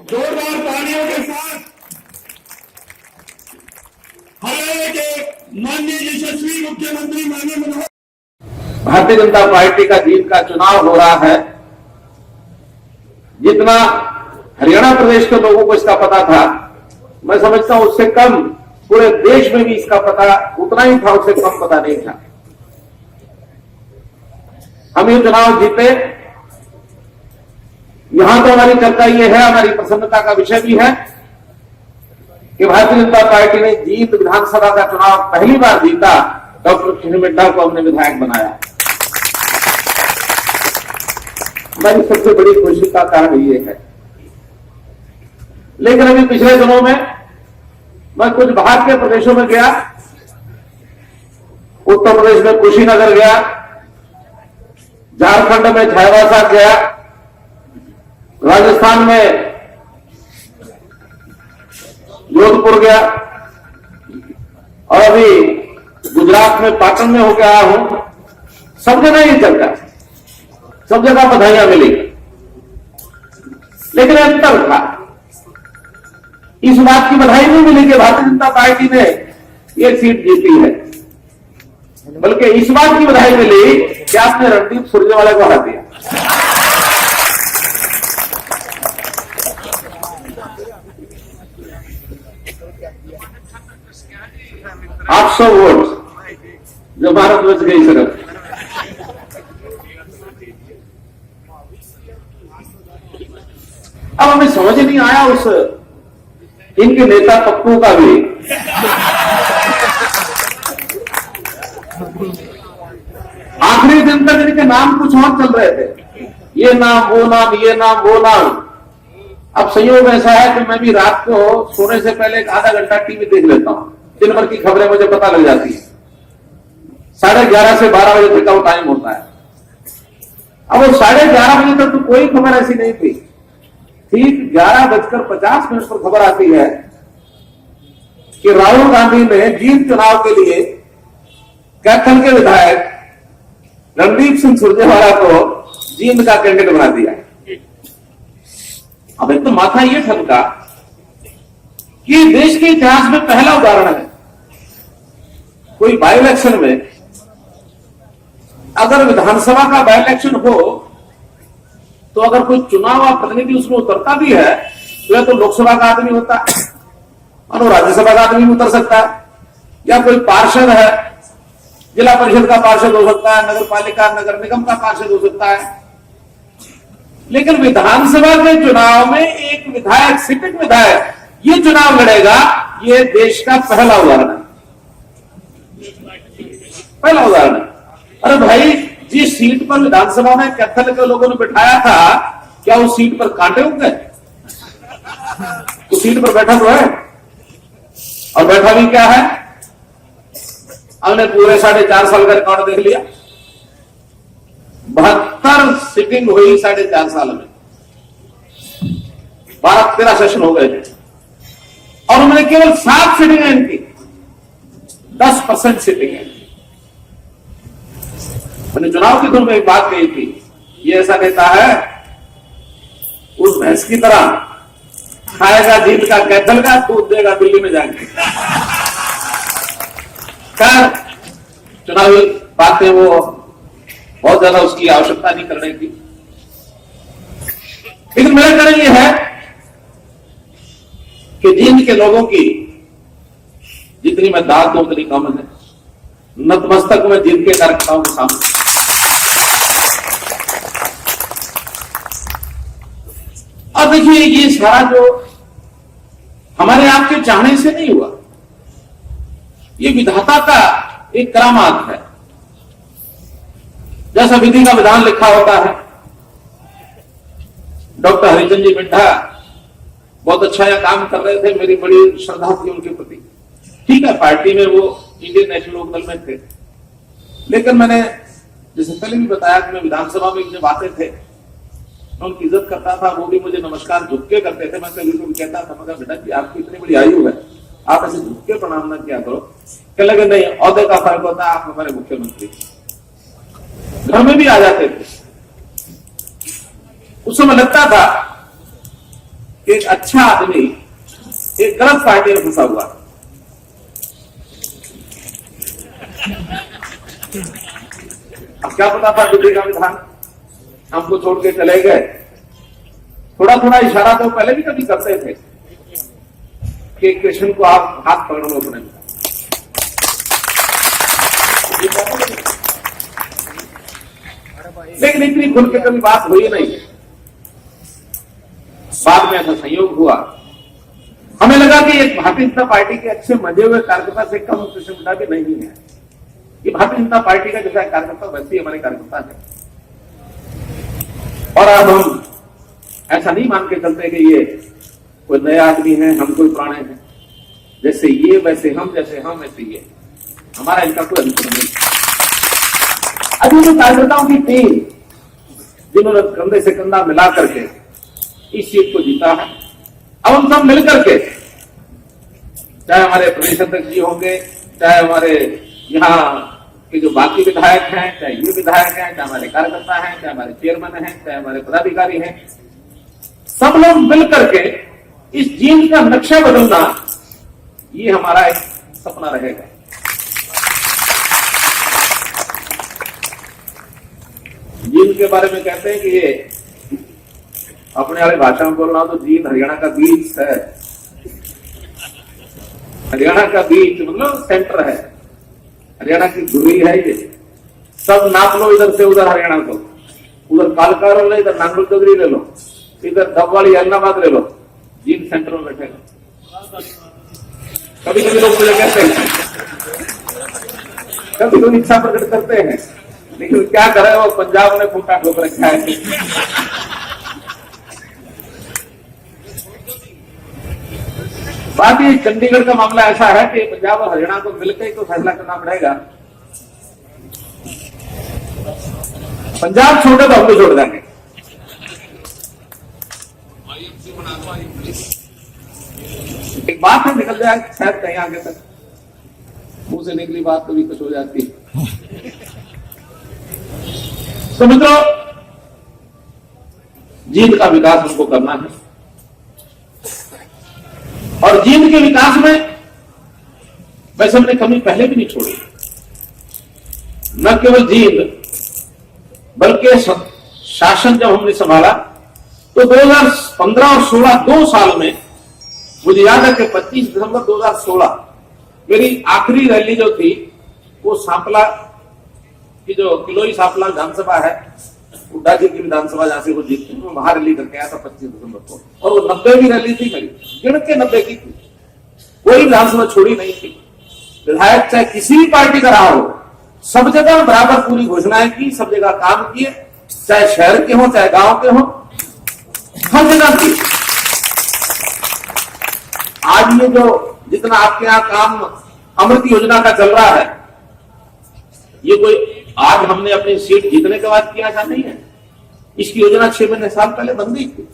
जोरदार तालियों के साथ हरियाणा के माननीय यशस्वी मुख्यमंत्री माननीय मनोहर भारतीय जनता पार्टी का जीत का चुनाव हो रहा है। जितना हरियाणा प्रदेश के लोगों को इसका पता था, मैं समझता हूं उससे कम पूरे देश में भी इसका पता उतना ही था, उससे कम पता नहीं था। हम ये चुनाव जीते, यहां तो हमारी चर्चा ये है, हमारी प्रसन्नता का विषय भी है कि भारतीय जनता पार्टी ने जीत विधानसभा का चुनाव पहली बार जीता। डॉक्टर किशन मिड्ढा को हमने विधायक बनाया। हमारी सबसे बड़ी खुशी का कारण ये है। लेकिन अभी पिछले दिनों में मैं कुछ बाहर के प्रदेशों में गया, उत्तर प्रदेश में कुशीनगर गया, झारखंड में झायवासा गया, राजस्थान में जोधपुर गया और अभी गुजरात में पाटन में होकर आया हूं। सब जगह ये चलता है, सब जगह बधाइयां मिली, लेकिन अंतर था। इस बात की बधाई नहीं मिली कि भारतीय जनता पार्टी ने ये सीट जीती है, बल्कि इस बात की बधाई मिली कि आपने रणदीप सुरजेवाला को हरा दिया। 800 वोट जो भारत बच गई सिर्फ। अब हमें समझ नहीं आया उस इनके नेता पप्पू का भी आखिरी दिन तक इनके नाम कुछ और चल रहे थे, ये नाम वो नाम, ये नाम वो नाम। अब संयोग ऐसा है कि मैं भी रात को सोने से पहले एक आधा घंटा टीवी देख लेता हूं। दिन भर की खबरें मुझे पता लग जाती है। 11:30 से 12 बजे तक का वो टाइम होता है। अब वो 11:30 बजे तक तो कोई खबर ऐसी नहीं थी। ठीक 11:50 पर खबर आती है कि राहुल गांधी ने जींद चुनाव के लिए कैथल के विधायक रणदीप सिंह सुरजेवाला को जींद का कैंडिडेट बना दिया। अब एक तो माथा ये ठनका कि देश के इतिहास में पहला उदाहरण है, कोई बाई इलेक्शन में अगर विधानसभा का बाई इलेक्शन हो तो अगर कोई चुनाव या प्रतिनिधि उसमें उतरता भी है तो या तो लोकसभा का आदमी होता है और वो राज्यसभा का आदमी भी उतर सकता है, या कोई पार्षद है, जिला परिषद का पार्षद हो सकता है, नगर पालिका नगर निगम का पार्षद हो सकता है। लेकिन विधानसभा के चुनाव में एक विधायक, सिटिंग विधायक ये चुनाव लड़ेगा, ये देश का पहला उदाहरण है। पहला उदाहरण है। अरे भाई, जिस सीट पर विधानसभा में कैथल के लोगों ने बिठाया था, क्या उस सीट पर कांटे उग गए? उस सीट पर बैठा तो है, और बैठा भी क्या है, हमने पूरे 4.5 साल का रिकॉर्ड देख लिया। 72 सिटिंग हुई 4.5 साल में, 12-13 सेशन हो गए थे, और उन्होंने केवल 7 सिटिंग है इनकी, 10% सिटिंग है। मैंने चुनाव की धुन में एक बात कही थी, ये ऐसा नेता है उस भैंस की तरह, खाएगा जींद का कैथल का, दूध देगा दिल्ली में जाके। खैर, चुनावी बातें वो बहुत ज्यादा उसकी आवश्यकता नहीं करने की, लेकिन मेरा कहना यह है कि जींद के लोगों की जितनी मैं दाद दूं उतनी कम है। नतमस्तक में जींद के कार्यकर्ताओं के सामने। अब देखिए, ये सारा जो हमारे आपके चाहने से नहीं हुआ, ये विधाता का एक करामात है। जैसा विधि का विधान लिखा होता है, डॉक्टर हरिचंद जी मिड्ढा बहुत अच्छा यह काम कर रहे थे, मेरी बड़ी श्रद्धा थी उनके प्रति। ठीक है, पार्टी में वो इंडियन नेशनल लोकदल में थे, लेकिन मैंने जैसे पहले भी बताया कि मैं विधानसभा में जब आते थे मैं उनकी इज्जत करता था, वो भी मुझे नमस्कार झुक के करते थे। मैं कभी कभी कहता था, मगर बेटा जी आपकी इतनी बड़ी आयु है, आप ऐसे झुक के प्रणाम न किया करो। कहने लगे नहीं, औहदे का फर्क होता है, आप हमारे मुख्यमंत्री। घर में भी आ जाते थे। उस समय लगता था एक अच्छा आदमी एक गलत पार्टी में फंसा हुआ। अब क्या पता था दिल्ली का विधान हमको छोड़ के चले गए। थोड़ा थोड़ा इशारा तो पहले भी कभी करते थे कि कृष्ण को आप हाथ पकड़ लो अपने। लेकिन इतनी खुल के कभी बात हुई नहीं। बाद में ऐसा संयोग हुआ, हमें लगा कि एक भारतीय जनता पार्टी के अच्छे मजे हुए कार्यकर्ता से कम कृष्ण मुंडा भी नहीं है। ये भारतीय जनता पार्टी का जैसा कार्यकर्ता वैसे ही हमारे कार्यकर्ता है। और अब हम ऐसा नहीं मान के चलते कि ये कोई नया आदमी है, हम कोई पुराने हैं। जैसे ये वैसे हम, जैसे हम वैसे ये, हमारा इनका कोई अंतर नहीं। अभी जो कार्यकर्ताओं की टीम जिन्होंने कंधे से कंधा मिला करके इस सीट को जीता है, अब हम सब मिलकर के, चाहे हमारे प्रदेश अध्यक्ष जी होंगे, चाहे हमारे यहाँ के जो बाकी विधायक हैं, चाहे ये विधायक हैं, चाहे हमारे कार्यकर्ता हैं, चाहे हमारे चेयरमैन हैं, चाहे हमारे पदाधिकारी हैं, सब लोग मिलकर के इस जींद का नक्शा बदलना, ये हमारा एक सपना रहेगा। जींद के बारे में कहते हैं कि ये अपने वाली भाषा में बोल रहा हूं तो जींद हरियाणा का बीच है। हरियाणा का बीच मतलब सेंटर है, हरियाणा की धुरी है ये। सब नाप लो इधर से उधर हरियाणा को, उधर कालका ले लो, इधर नांगल चौधरी ले लो, इधर धबवाली इलाहाबाद ले लो, जींद सेंटर में बैठेगा। कभी कभी लोग मुझे कहते हैं, कभी लोग इच्छा प्रकट करते हैं, लेकिन क्या करे वो पंजाब ने फूटा ठोक रखा है। बात ये चंडीगढ़ का मामला ऐसा है कि पंजाब और हरियाणा को मिलकर ही तो फैसला करना पड़ेगा। पंजाब छोड़े तो हम भी छोड़ देंगे। एक बात है, निकल जाए शायद कहीं आगे तक, मुंह से निकली बात कभी कुछ हो जाती है। तो मित्रों, जींद का विकास हमको करना है और जींद के विकास में वैसे हमने कमी पहले भी नहीं छोड़ी। न केवल जींद बल्कि शासन जब हमने संभाला तो 2015 और 16 2 साल में, मुझे याद है कि 25 दिसंबर 2016 मेरी आखिरी रैली जो थी वो सांपला की, जो किलोई सांपला विधानसभा है, हुड्डा जी की विधानसभा जहां से वो जीतती, मैं वहां रैली करके आया था 25 दिसंबर को। और वो 90वीं रैली थी मेरी, गिण के 90 की थी। कोई विधानसभा छोड़ी नहीं थी। विधायक चाहे किसी भी पार्टी का रहा हो, सब जगह बराबर पूरी घोषणाएं की, सब जगह काम किए, चाहे शहर के हो चाहे गांव के हो, हर जगह की। आज ये जो जितना आपके यहाँ काम अमृत योजना का चल रहा है, ये कोई आज हमने अपनी सीट जीतने के बाद किया ऐसा नहीं है। इसकी योजना 6 महीने साल पहले बन गई थी।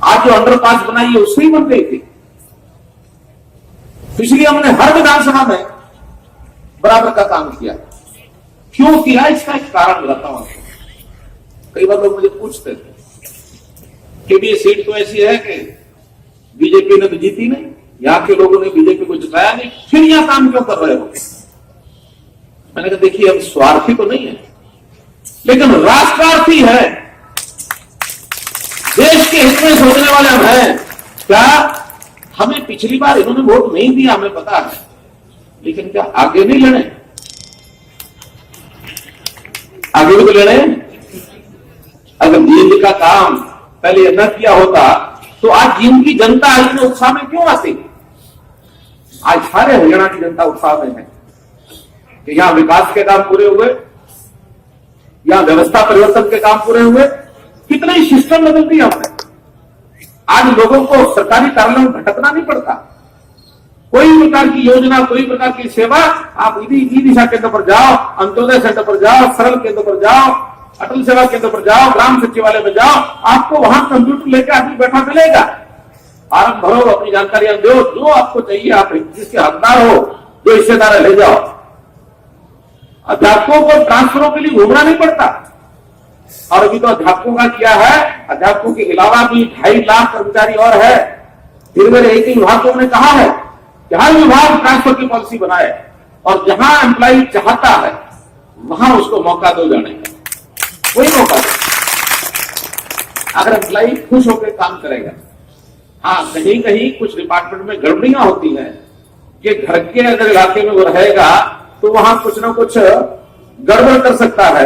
आज जो अंडरपास बनाई है उससे ही बन गई थी। इसलिए हमने हर विधानसभा में बराबर का काम किया। क्यों किया, इसका एक कारण बताता हूं आपको। कई बार लोग मुझे पूछते थे कि ये सीट तो ऐसी है कि बीजेपी ने तो जीती नहीं, यहां के लोगों ने बीजेपी को जिताया नहीं, फिर यहां काम क्यों कर रहे हो? मैंने कहा देखिए, हम स्वार्थी तो नहीं है, लेकिन राष्ट्रार्थी है, देश के हित में सोचने वाले हम हैं। क्या हमें पिछली बार इन्होंने वोट नहीं दिया, हमें पता है, लेकिन क्या आगे नहीं लड़े? आगे भी तो लड़े। अगर जींद का काम पहले न किया होता तो आज जींद की जनता इतने उत्साह में क्यों आती? आज सारे हरियाणा की जनता उत्साह में है कि यहां विकास के काम पूरे हुए, यहां व्यवस्था परिवर्तन के काम पूरे हुए, कितने ही सिस्टम बदल दिया हमने। आज लोगों को सरकारी कार्यालयों में भटकना नहीं पड़ता। कोई प्रकार की योजना, कोई प्रकार की सेवा, आप ई दिशा केंद्र पर जाओ, अंत्योदय सेंटर पर जाओ, सरल केंद्र पर जाओ, अटल सेवा केंद्र पर जाओ, ग्राम सचिवालय में जाओ, आपको वहां कंप्यूटर लेकर आदमी बैठा मिलेगा। फार्म भरो, अपनी जानकारियां दो, जो आपको चाहिए आप जिसके हकदार हो, जो हिस्सेदार है ले जाओ। अध्यापकों को ट्रांसफरों के लिए घूमना नहीं पड़ता। और अभी तो अध्यापकों का किया है, अध्यापकों के अलावा भी 2.5 लाख कर्मचारी और है। फिर मेरे एक ही विभागों ने कहा है कि हर विभाग ट्रांसफर की पॉलिसी बनाए और जहां एम्प्लॉय चाहता है वहां उसको मौका दो जाने का, वही मौका दो। अगर एम्प्लॉय खुश होकर काम करेगा। हाँ, कहीं कहीं कुछ डिपार्टमेंट में गड़बड़ियां होती हैं कि घर के अगर इलाके में वो रहेगा तो वहां कुछ ना कुछ गड़बड़ कर सकता है।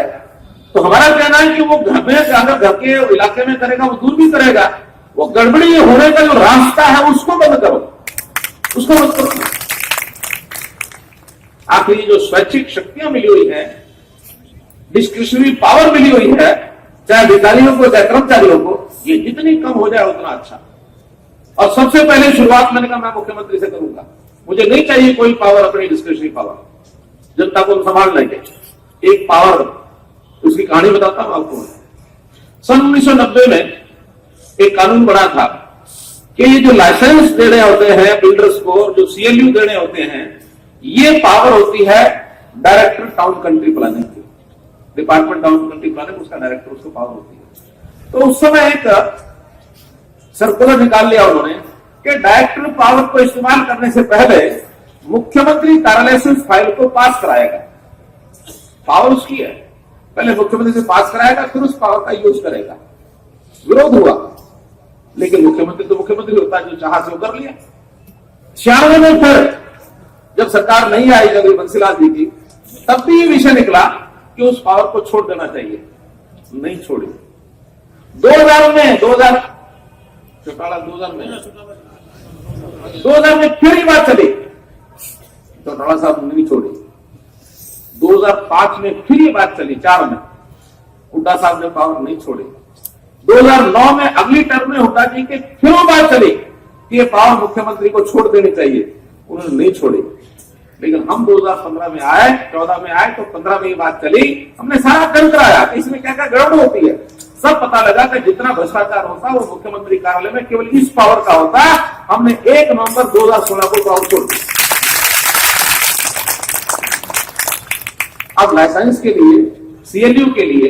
तो हमारा कहना है कि वो घर में अगर घर के इलाके में करेगा वो दूर भी करेगा। वो गड़बड़ी होने का जो रास्ता है उसको बंद करो, उसको बंद करो। आखिर ये जो स्वैच्छिक शक्तियां मिली हुई है, डिस्क्रिशनरी पावर मिली हुई है, चाहे अधिकारियों को चाहे कर्मचारियों को, ये जितनी कम हो जाए उतना अच्छा। और सबसे पहले शुरुआत मैंने कहा मैं मुख्यमंत्री से करूंगा। मुझे नहीं चाहिए कोई पावर, अपनी डिस्क्रिशनरी पावर, जनता को संभाल लेंगे। एक पावर, उसकी कहानी बताता हूं आपको। सन 1990 में एक कानून बना था कि ये जो लाइसेंस देने होते हैं बिल्डर्स को, जो CLU देने होते हैं, ये पावर होती है डायरेक्टर टाउन कंट्री प्लानिंग की, डिपार्टमेंट टाउन कंट्री प्लानिंग, उसका डायरेक्टर, उसको पावर होती है। तो उस समय एक सर्कुलर निकाल लिया उन्होंने कि डायरेक्टर पावर को इस्तेमाल करने से पहले मुख्यमंत्री कार्यालय से उस फाइल को पास कराएगा। पावर उसकी है, पहले मुख्यमंत्री से पास कराएगा, फिर उस पावर का यूज करेगा। विरोध हुआ, लेकिन मुख्यमंत्री तो मुख्यमंत्री होता है, जो चाहा से वो कर लिया। 96 में फिर जब सरकार नहीं आई जब बंसीलाल जी की, तब भी ये विषय निकला कि उस पावर को छोड़ देना चाहिए, नहीं छोड़ी। 2000 में फिर ये बात चली, चौटाला साहब ने नहीं छोड़ी। 2005 में फिर ये बात चली, 4 में हुड्डा साहब ने पावर नहीं छोड़ी। 2009 में अगली टर्म में हुड्डा जी के फिर वो बात चली कि ये पावर मुख्यमंत्री को छोड़ देनी चाहिए, उन्होंने नहीं छोड़ी। लेकिन हम 2015 में आए, 14 में आए, तो 15 में ये बात चली, हमने सारा दर्ज कराया कि इसमें क्या क्या गड़बड़ होती है। सब पता लगा कि जितना भ्रष्टाचार होता है वो मुख्यमंत्री कार्यालय में केवल इस पावर का होता है। हमने 1 नवंबर 2016 को पावर छोड़ दी। अब लाइसेंस के लिए, CLU के लिए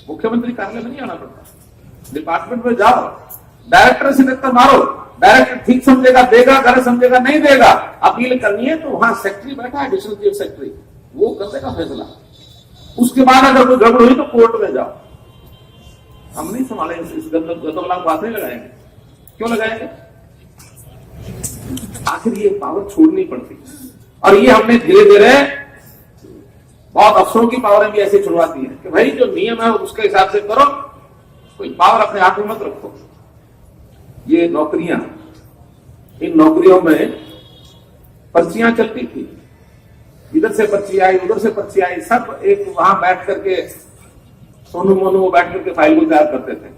मुख्यमंत्री कार्यालय में नहीं आना पड़ता, डिपार्टमेंट में जाओ, डायरेक्टर से टक्कर मारो, डायरेक्टर ठीक समझेगा देगा, गलत समझेगा नहीं देगा। अपील करनी है तो वहां सेक्रेटरी बैठा है, एडिशनल चीफ सेक्रेटरी, वो कर देगा फैसला। उसके बाद अगर कोई गड़बड़ हुई तो कोर्ट में जाओ। हम नहीं संभालेंगे, इस गंदमला को हाथ नहीं लगाएंगे। क्यों लगाएंगे? आखिर ये पावर छोड़नी पड़ती। और ये हमने धीरे धीरे, बहुत अफसरों की पावरें भी ऐसे छुड़वाती है कि भाई जो नियम है उसके हिसाब से करो, कोई पावर अपने हाथ में मत रखो। ये नौकरियां, इन नौकरियों में पर्चियां चलती थी, इधर से पर्ची आई, उधर से पर्ची आई, सब एक वहां बैठ करके सोनू मोनू वो बैठ करके फाइल को तैयार करते थे।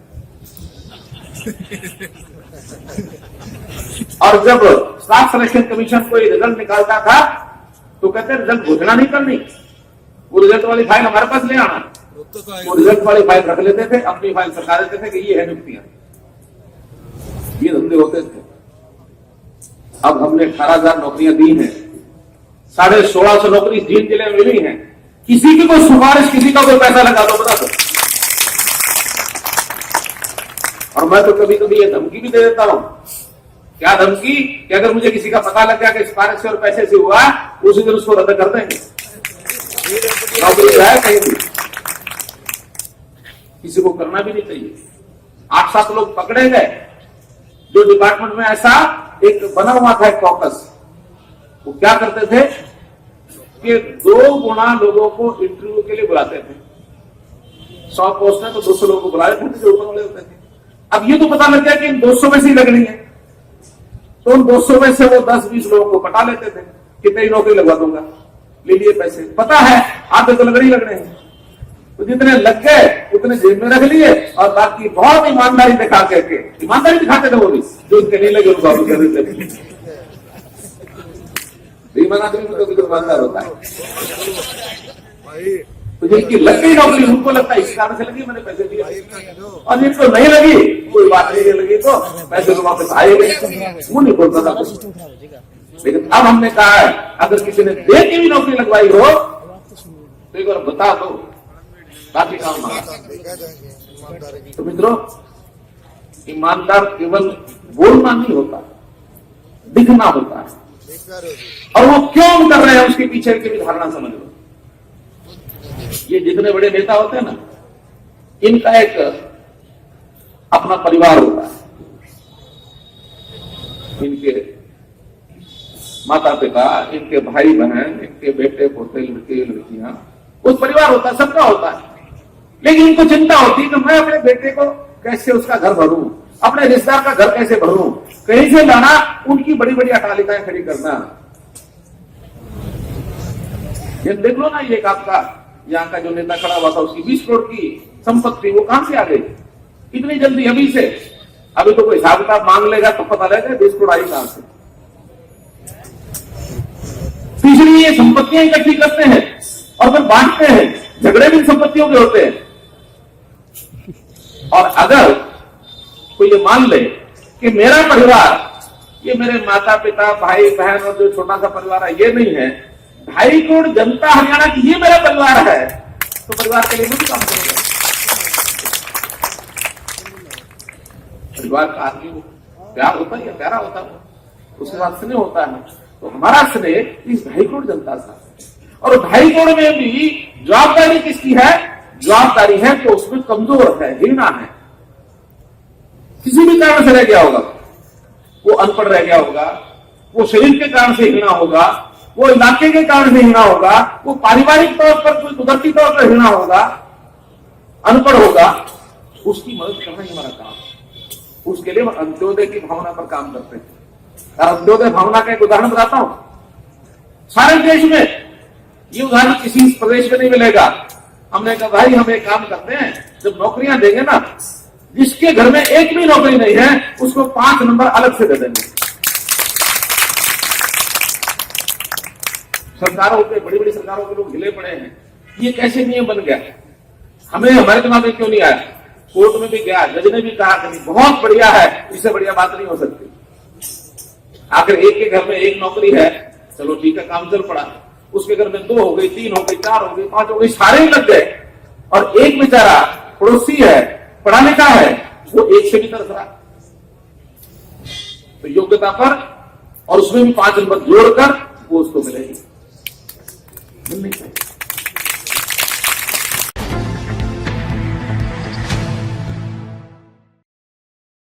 और जब स्टाफ सिलेक्शन कमीशन कोई रिजल्ट निकालता था तो कहते रिजल्ट घोषणा नहीं करनी, वो रिजल्ट वाली फाइल हमारे पास ले आना। वो रिजल्ट वाली फाइल रख लेते थे, अपनी फाइल सरकार देते थे कि ये है नियुक्तियां। ये धंधे होते थे। अब हमने 18,000 नौकरियां दी हैं, 1650 नौकरी जींद जिले में मिली हैं। किसी की कोई सिफारिश, किसी का कोई पैसा लगा दो, बता दो। और मैं तो कभी कभी ये धमकी भी दे देता हूं। क्या धमकी? कि अगर मुझे किसी का पता लग गया कि सिफारिश से और पैसे से हुआ, उसी दिन उसको रद्द कर देंगे। नौकरी है कहीं भी, किसी को करना भी नहीं चाहिए। 8-7 लोग पकड़े गए जो डिपार्टमेंट में ऐसा एक बना हुआ था, एक कॉकस। वो क्या करते थे कि 2 गुना लोगों को इंटरव्यू के लिए बुलाते थे। 100 पोस्ट है तो 200 लोगों को बुला लेते थे जो ऊपर वाले होते थे। अब ये तो पता लग गया कि इन 200 में से ही लगनी है, तो उन 200 में से वो 10-20 लोगों को पटा लेते थे कि तेरी नौकरी लगवा दूंगा, ले लिए पैसे। पता है आधे तो लगने हैं, तो जितने लग गए उतने जेब में रख लिए और बाकी बहुत ईमानदारी दिखा करके, ईमानदारी दिखाते थे वो भी, जो इनके नहीं लगे उनको कर देते थे। ईमान आदमी तो ईमानदार होता है। तो जिनकी लग गई नौकरी उनको लगता है इस कारण से लगी, मैंने पैसे दिए। और जिनको नहीं लगी, कोई बात नहीं लगी तो पैसे तो वापस आएंगे, वो नहीं बोलता था कुछ। लेकिन अब हमने कहा है अगर किसी ने दे के भी नौकरी लगवाई हो तो एक बार बता दो, बाकी काम ना। तो मित्रों, ईमानदार केवल बोलना नहीं होता, दिखना होता है। और वो क्यों कर रहे हैं उसके पीछे की भी धारणा समझ लो। ये जितने बड़े नेता होते हैं ना, इनका एक अपना परिवार होता है। इनके माता पिता, इनके भाई बहन, इनके बेटे पोते, लड़के लड़कियां, कुछ परिवार होता है, सबका होता है। लेकिन इनको चिंता होती है कि मैं अपने बेटे को कैसे उसका घर भरूं, अपने रिश्तेदार का घर कैसे भरूं, कहीं से लाना, उनकी बड़ी बड़ी अटालिकाएं खड़ी करना। ये देख लो ना, ये आपका यहाँ का जो नेता खड़ा हुआ था, उसकी 20 करोड़ की संपत्ति, वो कहां से आ गई इतनी जल्दी? अभी से, अभी तो कोई हिसाब किताब मांग लेगा तो पता लगेगा 20 करोड़ आई कहां से। तीसरी, ये संपत्तियां इकट्ठी करते हैं और फिर बांटते हैं, झगड़े भी संपत्तियों के होते हैं। और अगर कोई ये मान ले कि मेरा परिवार, ये मेरे माता पिता, भाई बहन और जो छोटा सा परिवार है, ये नहीं है, 2.5 करोड़ जनता हरियाणा की ये मेरा परिवार है, तो परिवार के लिए भी काम करेगा। परिवार का आदमी प्यार होता है या प्यारा होता है, उसके साथ स्नेह होता है। तो हमारा स्नेह इस 2.5 करोड़ जनता से। और 2.5 करोड़ में भी जवाबदारी किसकी है? जवाबदारी है तो उसमें कमजोर है, हीना है, किसी भी कारण से रह गया होगा, वो अनपढ़ रह गया होगा, वो शरीर के कारण से हीना होगा, वो इलाके के कारण से हीना होगा, वो पारिवारिक तौर पर कोई कुदरती तौर पर हीना होगा, अनपढ़ होगा, उसकी मदद करना ही हमारा काम है। उसके लिए अंत्योदय की भावना पर काम करते हैं। और अंत्योदय भावना का एक उदाहरण बताता हूं। सारे देश में ये उदाहरण किसी प्रदेश में नहीं मिलेगा। हमने कहा भाई हम एक काम करते हैं, जब नौकरियां देंगे ना, जिसके घर में एक भी नौकरी नहीं है उसको 5 नंबर अलग से दे देंगे। सरकारों पे, बड़ी बड़ी सरकारों के लोग हिले पड़े हैं, ये कैसे नियम बन गया? हमें हमारे दिमाग में क्यों नहीं आया? कोर्ट में भी गया, जज ने भी कहा कि बहुत बढ़िया है, इससे बढ़िया बात नहीं हो सकती। आखिर एक के घर में एक नौकरी है, चलो ठीक है, काम चल पड़ा। उसके घर में 2 हो गई, 3 हो गई, 4 हो गई, 5 हो गई, सारे ही लग गए। और एक बेचारा पड़ोसी है, पढ़ा लिखा है, वो एक से भी तरस रहा। तो योग्यता पर और उसमें भी 5 नंबर जोड़कर वो उसको मिलेगी, मिलनी चाहिए।